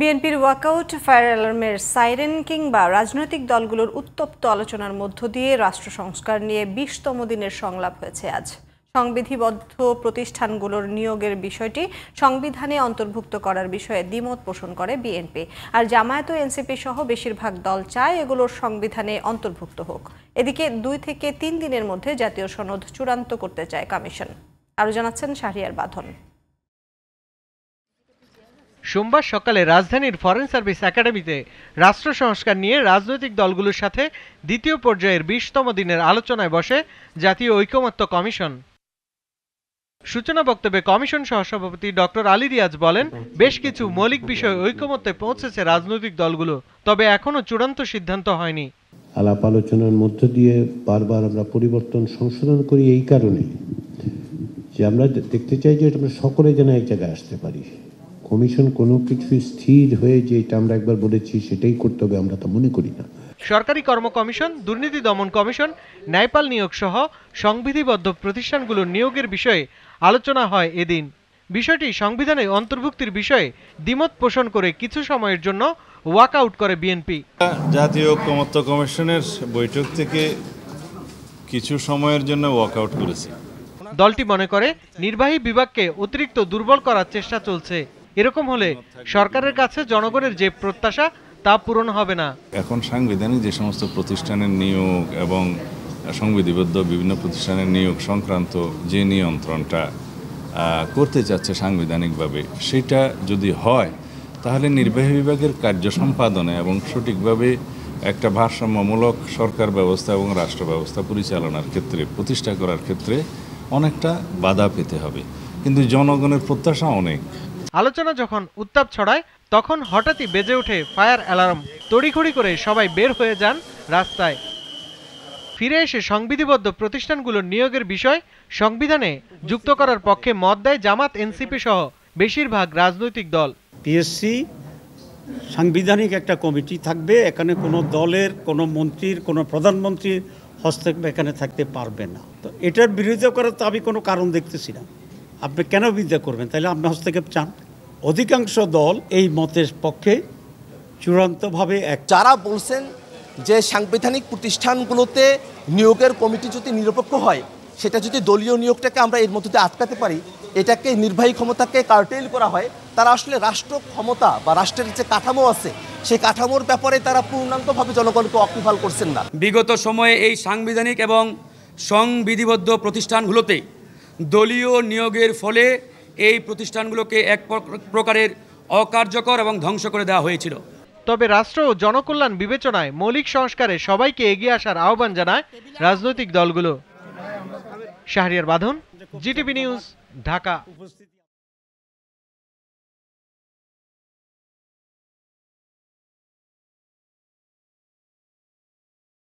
বিএনপির walkout, fire অ্যালার্মের siren কিংবা রাজনৈতিক দলগুলোর উত্তপ্ত আলোচনার মধ্য দিয়ে রাষ্ট্র সংস্কার নিয়ে ২০তম দিনের সংলাপ হয়েছে আজ। সংবিধিবদ্ধ প্রতিষ্ঠানগুলোর নিয়োগের বিষয়টি সংবিধানে অন্তর্ভুক্ত করার বিষয়ে দ্বিমত পোষণ করে বিএনপি। আর জামায়াত ও এনসিপি সহ বেশিরভাগ দল চায় এগুলোর সংবিধানে অন্তর্ভুক্ত হোক। এদিকে ২ থেকে ৩ দিনের মধ্যে জাতীয় সনদ চূড়ান্ত করতে চায় কমিশন। আরও জানাচ্ছেন শাহরিয়ার বাঁধন। সোমবার সকালে রাজধানীর ফরেন সার্ভিস একাডেমিতে রাষ্ট্র সংস্কার নিয়ে রাজনৈতিক দলগুলোর সাথে দ্বিতীয় পর্যায়ের ২০তম দিনের আলোচনায় বসে জাতীয় ঐকমত্য কমিশন। সূচনা বক্তব্যে কমিশন সহসভাপতি ডক্টর আলী রিয়াজ বলেন, বেশ কিছু মৌলিক বিষয়ে ঐকমত্যে পৌঁছেছে রাজনৈতিক দলগুলো, তবে এখনো চূড়ান্ত সিদ্ধান্ত হয়নি। আলাপ আলোচনার মধ্য দিয়ে বারবার আমরা পরিবর্তন সংশোধন করি এই কারণে যে আমরা দেখতে চাই যে আমরা সকলে যেন এক জায়গায় আসতে পারি। কমিশন কোনো কিছু স্থির হয়ে যে এটা আমরা একবার বলেছি সেটাই করতে হবে আমরা তা মনে করি না। সরকারি কর্ম কমিশন, দুর্নীতি দমন কমিশন, ন্যায়পাল নিয়োগ সহ সংবিধিবদ্ধ প্রতিষ্ঠানগুলোর নিয়োগের বিষয়ে আলোচনা হয় এদিন। বিষয়টি সংবিধানে অন্তর্ভুক্তির বিষয়ে দ্বিমত পোষণ করে কিছু সময়ের জন্য ওয়াকআউট করে বিএনপি। জাতীয় ঐকমত্য কমিশনের বৈঠক থেকে কিছু সময়ের জন্য ওয়াকআউট করেছে। দলটি মনে করে নির্বাহী বিভাগকে অতিরিক্ত দুর্বল করার চেষ্টা চলছে। এরকম হলে সরকারের কাছে জনগণের যে প্রত্যাশা তা পূরণ হবে না। এখন সাংবিধানিক যে সমস্ত প্রতিষ্ঠানের নিয়োগ এবং সংবিধিবদ্ধ বিভিন্ন প্রতিষ্ঠানের নিয়োগ সংক্রান্ত যে নিয়ন্ত্রণটা করতে চাচ্ছে সাংবিধানিকভাবে, সেটা যদি হয় তাহলে নির্বাহী বিভাগের কার্য সম্পাদনে এবং সঠিকভাবে একটা ভারসাম্যমূলক সরকার ব্যবস্থা এবং রাষ্ট্র ব্যবস্থা পরিচালনার ক্ষেত্রে প্রতিষ্ঠা করার ক্ষেত্রে অনেকটা বাধা পেতে হবে। কিন্তু জনগণের প্রত্যাশা অনেক। আলোচনা যখন উত্তাপ ছড়ায় তখন হঠাৎই বেজে ওঠে ফায়ার অ্যালার্ম। তড়িঘড়ি করে সবাই বের হয়ে যান রাস্তায়। ফিরে এসে সংবিধিবদ্ধ প্রতিষ্ঠানগুলোর নিয়োগের বিষয় সংবিধানে যুক্ত করার পক্ষে মত দেয় জামাত, এনসিপি সহ বেশিরভাগ রাজনৈতিক দল। পিএসসি সাংবিধানিক একটা কমিটি থাকবে, এখানে কোনো দলের, কোনো মন্ত্রীর, কোনো প্রধানমন্ত্রীর হস্তক্ষেপ এখানে থাকতে পারবে না। তো এটার বিরোধিতা করার তো আমি কোনো কারণ দেখতেছি না। আপনি কেন বিরোধিতা করবেন? তাহলে আপনি হস্তক্ষেপ চান। অধিকাংশ দল এই মতের পক্ষে চূড়ান্তভাবে যারা বলছেন যে সাংবিধানিক প্রতিষ্ঠানগুলোতে নিয়োগের কমিটি যদি নিরপেক্ষ হয়, সেটা যদি দলীয় নিয়োগটাকে আমরা এর মধ্যে আটকাতে পারি, এটাকে নির্বাহী ক্ষমতাকে কার্টেল করা হয়, তারা আসলে রাষ্ট্র ক্ষমতা বা রাষ্ট্রের যে কাঠামো আছে সেই কাঠামোর ব্যাপারে তারা পূর্ণাঙ্গভাবে জনগণকে ওয়াকিবহাল করছেন না। বিগত সময়ে এই সাংবিধানিক এবং সংবিধিবদ্ধ প্রতিষ্ঠানগুলোতে দলীয় নিয়োগের ফলে এই প্রতিষ্ঠানগুলোকে এক প্রকারের অকার্যকর এবং ধ্বংস করে দেওয়া হয়েছিল। তবে রাষ্ট্র ও জনকল্যাণ বিবেচনায় মৌলিক সংস্কারে সবাইকে এগিয়ে আসার আহ্বান জানায় রাজনৈতিক দলগুলো। শাহরিয়ার বাঁধন, জিটিভি নিউজ, ঢাকা।